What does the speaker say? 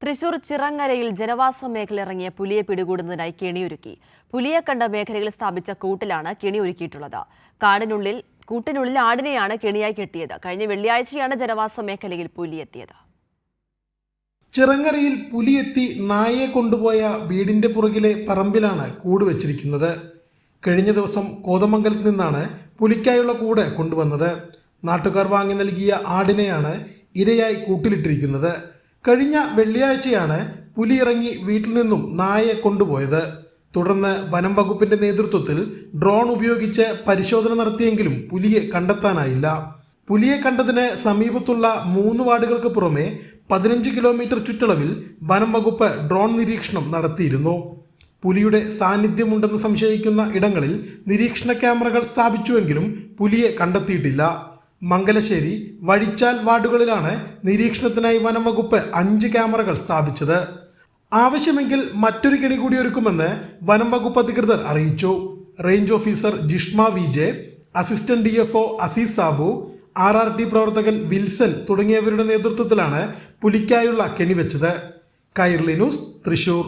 തൃശൂർ ചിറങ്ങരയിൽ ജനവാസ മേഖല ഇറങ്ങിയ പുലിയെ പിടികൂടുന്നതിനായി കെണിയൊരുക്കി. പുലിയെ കണ്ട മേഖലയിൽ സ്ഥാപിച്ച കൂട്ടിലാണ് കെണി ഒരുക്കിയിട്ടുള്ളത്. കൂട്ടിനുള്ളിൽ ആടിനെയാണ് കെണിയായി കെട്ടിയത്. കഴിഞ്ഞ വെള്ളിയാഴ്ചയാണ് ജനവാസ മേഖലയിൽ പുലിയെത്തിയത്. ചിറങ്ങരയിൽ പുലിയെത്തി നായയെ കൊണ്ടുപോയ വീടിന്റെ പുറകിലെ പറമ്പിലാണ് കൂട് വെച്ചിരിക്കുന്നത്. കഴിഞ്ഞ ദിവസം കോതമംഗലത്ത് നിന്നാണ് പുലിക്കായുള്ള കൂട് കൊണ്ടുവന്നത്. നാട്ടുകാർ വാങ്ങി നൽകിയ ആടിനെയാണ് ഇരയായി കൂട്ടിലിട്ടിരിക്കുന്നത്. കഴിഞ്ഞ വെള്ളിയാഴ്ചയാണ് പുലി ഇറങ്ങി വീട്ടിൽ നിന്നും നായയെ കൊണ്ടുപോയത്. തുടർന്ന് വനം വകുപ്പിന്റെ നേതൃത്വത്തിൽ ഡ്രോൺ ഉപയോഗിച്ച് പരിശോധന നടത്തിയെങ്കിലും പുലിയെ കണ്ടെത്താനായില്ല. പുലിയെ കണ്ടതിന് സമീപത്തുള്ള 3 വാർഡുകൾക്ക് പുറമെ 15 കിലോമീറ്റർ ചുറ്റളവിൽ വനം വകുപ്പ് ഡ്രോൺ നിരീക്ഷണം നടത്തിയിരുന്നു. പുലിയുടെ സാന്നിധ്യമുണ്ടെന്ന് സംശയിക്കുന്ന ഇടങ്ങളിൽ നിരീക്ഷണ ക്യാമറകൾ സ്ഥാപിച്ചുവെങ്കിലും പുലിയെ കണ്ടെത്തിയിട്ടില്ല. മംഗലശ്ശേരി, വഴിച്ചാൽ വാർഡുകളിലാണ് നിരീക്ഷണത്തിനായി വനം വകുപ്പ് 5 ക്യാമറകൾ സ്ഥാപിച്ചത്. ആവശ്യമെങ്കിൽ മറ്റൊരു കെണി കൂടി ഒരുക്കുമെന്ന് വനം വകുപ്പ് അധികൃതർ അറിയിച്ചു. Range officer Jishma V J, assistant DFO Azeez Sabu, RRT പ്രവർത്തകൻ വിൽസൺ തുടങ്ങിയവരുടെ നേതൃത്വത്തിലാണ് പുലിക്കായുള്ള കെണി വെച്ചത്. കൈരളി ന്യൂസ്, തൃശൂർ.